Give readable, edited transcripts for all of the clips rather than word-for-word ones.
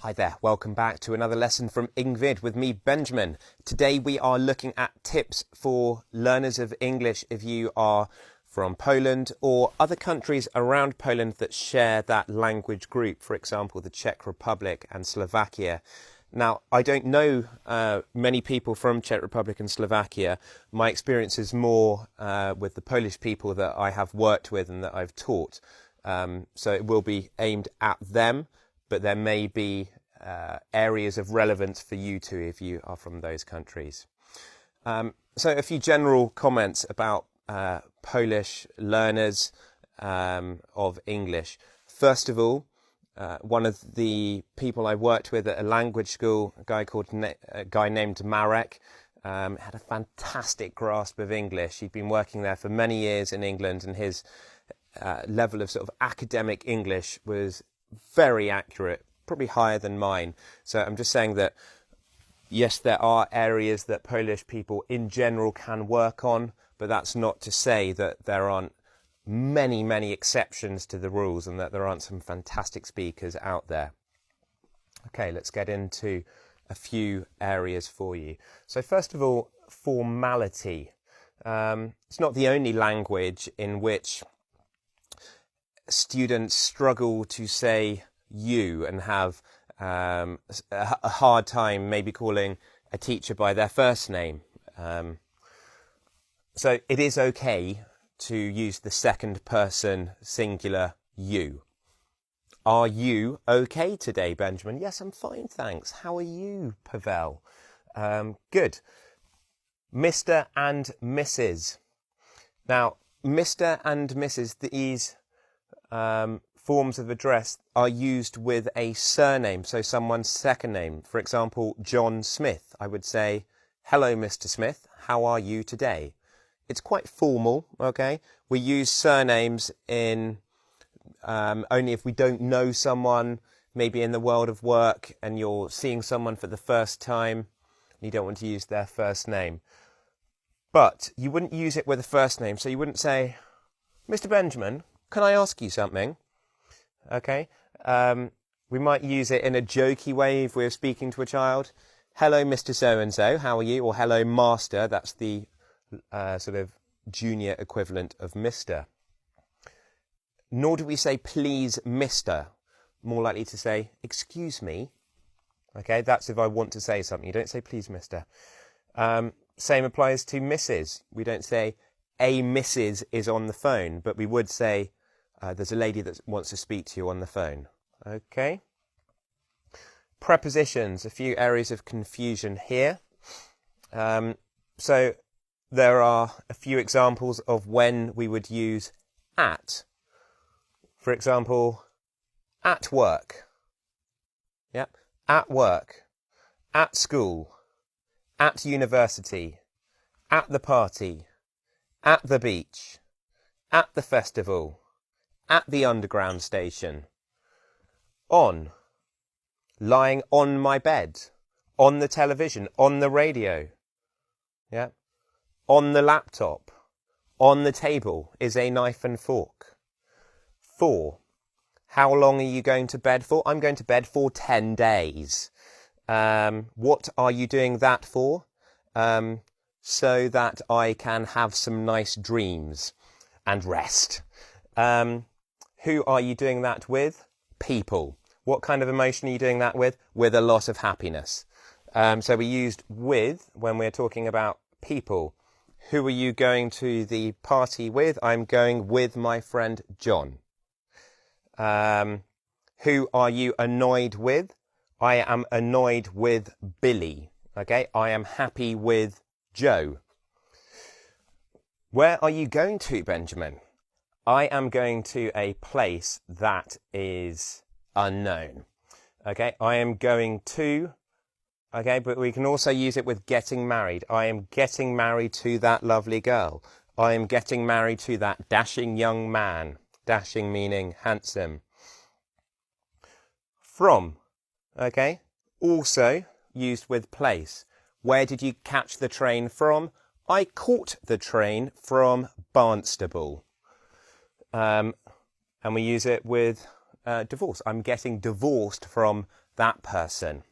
Hi there, welcome back to another lesson from Ingvid with me, Benjamin. Today we are looking at tips for learners of English if you are from Poland or other countries around Poland that share that language group, for example, the Czech Republic and Slovakia. Now, I don't know many people from Czech Republic and Slovakia. My experience is more with the Polish people that I have worked with and that I've taught. So it will be aimed at them, but there may be areas of relevance for you too if you are from those countries. So a few general comments about Polish learners of English. First of all, one of the people I worked with at a language school, a guy named Marek, had a fantastic grasp of English. He'd been working there for many years in England, and his level of sort of academic English was very accurate, probably higher than mine. So I'm just saying that, yes, there are areas that Polish people in general can work on, but that's not to say that there aren't many exceptions to the rules and that there aren't some fantastic speakers out there. Okay, let's get into a few areas for you. So first of all, formality. It's not the only language in which students struggle to say you and have a hard time maybe calling a teacher by their first name. So it is okay to use the second person singular you. Are you okay today, Benjamin? Yes, I'm fine, thanks. How are you, Pavel? Good. Mr. and Mrs. Now, Mr. and Mrs., these forms of address are used with a surname, so someone's second name. For example, John Smith. I would say, hello, Mr. Smith. How are you today? It's quite formal, okay? We use surnames in only if we don't know someone, maybe in the world of work, and you're seeing someone for the first time, and you don't want to use their first name. But you wouldn't use it with a first name, so you wouldn't say, Mr. Benjamin, can I ask you something? Okay? We might use it in a jokey way if we're speaking to a child. Hello, Mr. So-and-so, how are you? Or hello, Master, that's the sort of junior equivalent of Mr. Nor do we say, please, Mr. More likely to say, excuse me. Okay, that's if I want to say something. You don't say, please, Mr. Same applies to Mrs. We don't say, a Mrs. is on the phone, but we would say, there's a lady that wants to speak to you on the phone. Okay. Prepositions, a few areas of confusion here. So there are a few examples of when we would use at. For example, at work. Yep. At work. At school. At university. At the party. At the beach. At the festival. At the underground station. On. Lying on my bed. On the television. On the radio. Yeah. On the laptop. On the table is a knife and fork. For. How long are you going to bed for? I'm going to bed for 10 days. What are you doing that for? So that I can have some nice dreams and rest. Who are you doing that with? People. What kind of emotion are you doing that with? With a lot of happiness. So we used with when we're talking about people. Who are you going to the party with? I'm going with my friend John. Who are you annoyed with? I am annoyed with Billy. Okay, I am happy with Joe. Where are you going to, Benjamin? I am going to a place that is unknown. Okay, I am going to... Okay, but we can also use it with getting married. I am getting married to that lovely girl. I am getting married to that dashing young man. Dashing meaning handsome. From. Okay, also used with place. Where did you catch the train from? I caught the train from Barnstable. And we use it with divorce. I'm getting divorced from that person.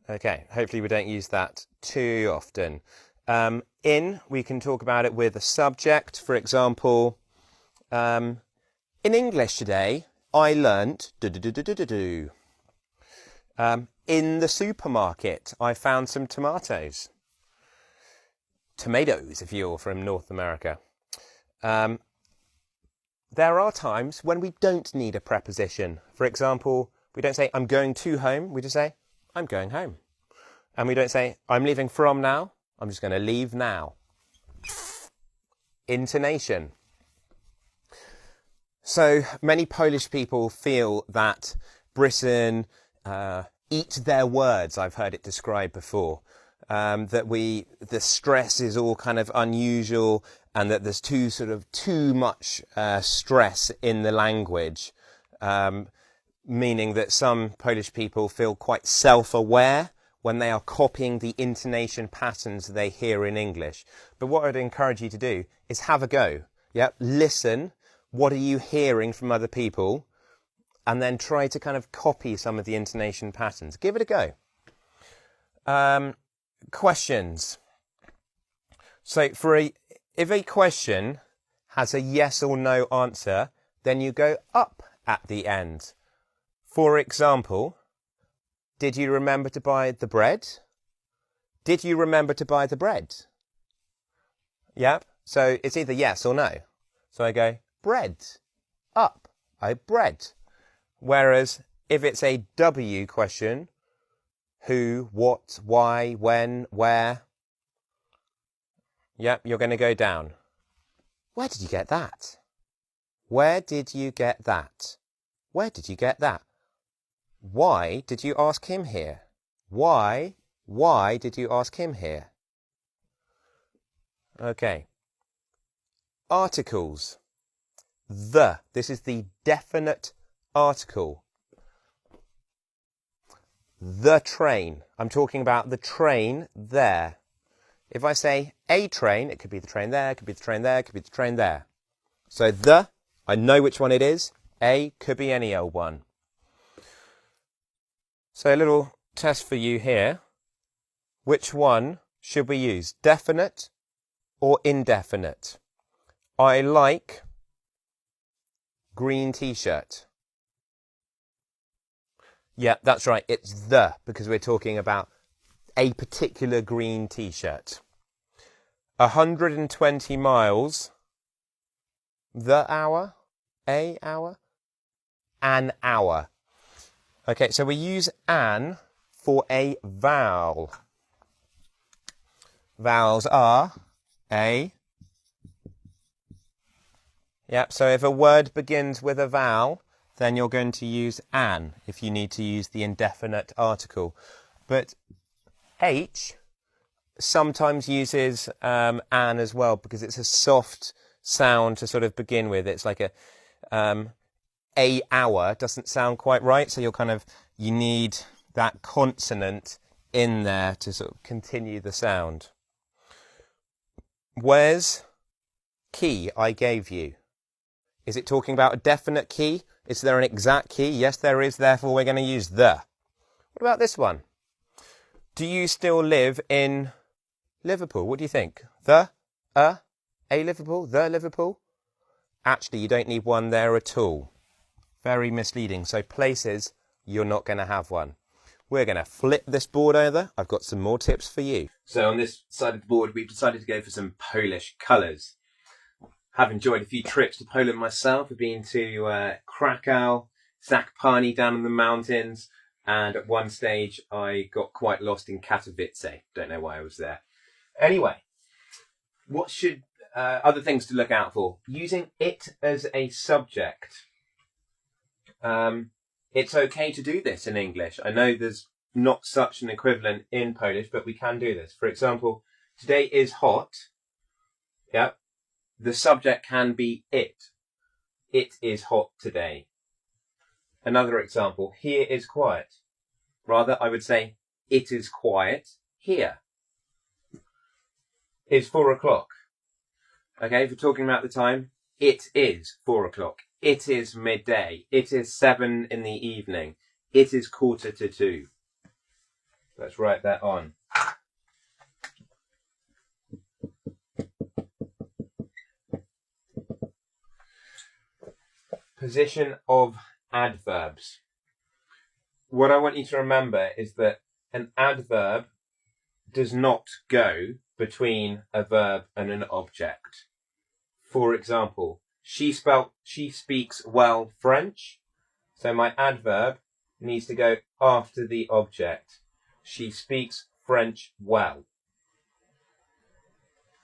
Okay, hopefully we don't use that too often. In, we can talk about it with a subject. For example, in English today, I learnt do-do-do-do-do-do. In the supermarket, I found some tomatoes. Tomatoes, if you're from North America. There are times when we don't need a preposition. For example, we don't say, I'm going to home. We just say, I'm going home. And we don't say, I'm leaving from now. I'm just going to leave now. Intonation. So many Polish people feel that Britain eat their words. I've heard it described before. That the stress is all kind of unusual and that there's too much stress in the language. Meaning that some Polish people feel quite self-aware when they are copying the intonation patterns they hear in English. But what I'd encourage you to do is have a go. Yep, listen. What are you hearing from other people? And then try to kind of copy some of the intonation patterns. Give it a go. Questions. So if a question has a yes or no answer, then you go up at the end. For example, did you remember to buy the bread? Did you remember to buy the bread? Yep. So it's either yes or no. So I go bread. Up. I bread. Whereas if it's a W question, who, what, why, when, where, yep, you're going to go down. Where did you get that? Where did you get that? Where did you get that? Why did you ask him here? Why did you ask him here? Okay. Articles. The. This is the definite article. The train. I'm talking about the train there. If I say a train, it could be the train there, it could be the train there, it could be the train there. So the, I know which one it is. A could be any old one. So a little test for you here. Which one should we use? Definite or indefinite? I like green t-shirt. Yeah, that's right. It's the, because we're talking about a particular green t-shirt. 120 miles. The hour? A hour? An hour. Okay, so we use an for a vowel. Vowels are a. Yep, so if a word begins with a vowel, then you're going to use an if you need to use the indefinite article. But H sometimes uses an as well because it's a soft sound to sort of begin with. It's like a hour doesn't sound quite right, so you need that consonant in there to sort of continue the sound. Where's key I gave you? Is it talking about a definite key? Is there an exact key? Yes, there is, therefore we're going to use the. What about this one? Do you still live in Liverpool? What do you think? A Liverpool? The Liverpool? Actually, you don't need one there at all. Very misleading. So places, you're not going to have one. We're going to flip this board over. I've got some more tips for you. So on this side of the board, we've decided to go for some Polish colours. Have enjoyed a few trips to Poland myself. I've been to Krakow, Zakopane down in the mountains, and at one stage I got quite lost in Katowice. Don't know why I was there. Anyway, what should other things to look out for? Using it as a subject. It's okay to do this in English. I know there's not such an equivalent in Polish, but we can do this. For example, today is hot. Yep. The subject can be it. It is hot today. Another example, here is quiet. Rather, I would say, it is quiet here. It's 4 o'clock. Okay, if we're talking about the time, it is 4 o'clock. It is midday. It is 7 in the evening. It is 1:45. Let's write that on. Position of adverbs. What I want you to remember is that an adverb does not go between a verb and an object. For example, she speaks well French. So my adverb needs to go after the object. She speaks French well.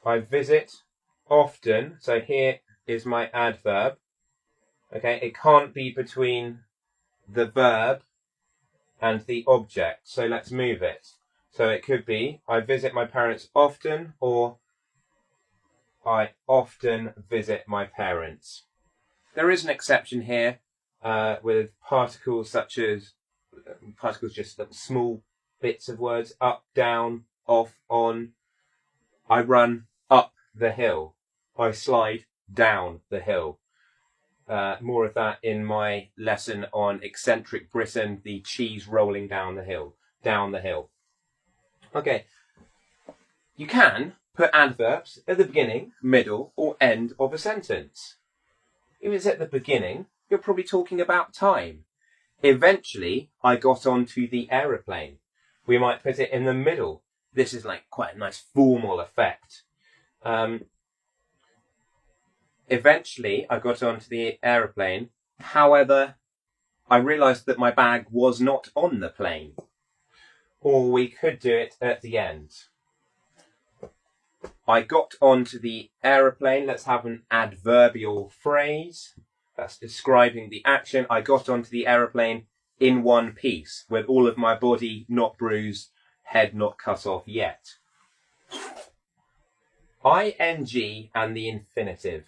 I visit often. So here is my adverb. Okay, it can't be between the verb and the object. So let's move it. So it could be, I visit my parents often, or I often visit my parents. There is an exception here with particles such as, just small bits of words, up, down, off, on. I run up the hill. I slide down the hill. More of that in my lesson on eccentric Britain, the cheese rolling down the hill. Okay, you can put adverbs at the beginning, middle, or end of a sentence. If it's at the beginning, you're probably talking about time. Eventually, I got onto the aeroplane. We might put it in the middle. This is like quite a nice formal effect. Eventually, I got onto the aeroplane. However, I realised that my bag was not on the plane. Or we could do it at the end. I got onto the aeroplane. Let's have an adverbial phrase. That's describing the action. I got onto the aeroplane in one piece, with all of my body not bruised, head not cut off yet. ing and the infinitive.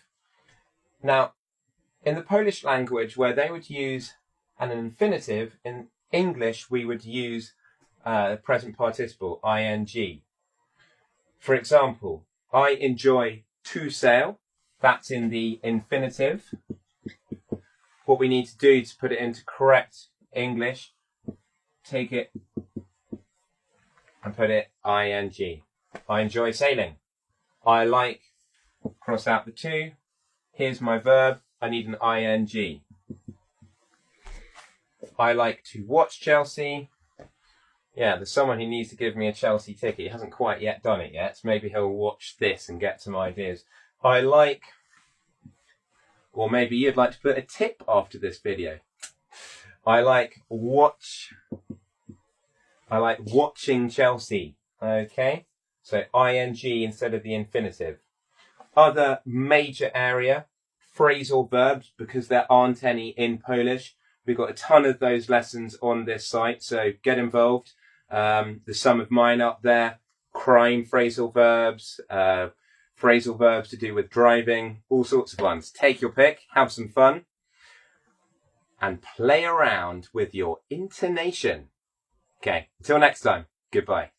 Now, in the Polish language, where they would use an infinitive, in English we would use present participle, ing. For example, I enjoy to sail. That's in the infinitive. What we need to do to put it into correct English, take it and put it ing. I enjoy sailing. I like, cross out the to. Here's my verb. I need an ing. I like to watch Chelsea. Yeah, there's someone who needs to give me a Chelsea ticket. He hasn't quite yet done it yet. Maybe he'll watch this and get some ideas. I like, or maybe you'd like to put a tip after this video. I like watching Chelsea. Okay, so ing instead of the infinitive. Other major area, phrasal verbs, because there aren't any in Polish. We've got a ton of those lessons on this site, so get involved. There's some of mine up there. Crime phrasal verbs, phrasal verbs to do with driving, all sorts of ones. Take your pick, have some fun, and play around with your intonation. Okay, until next time, goodbye.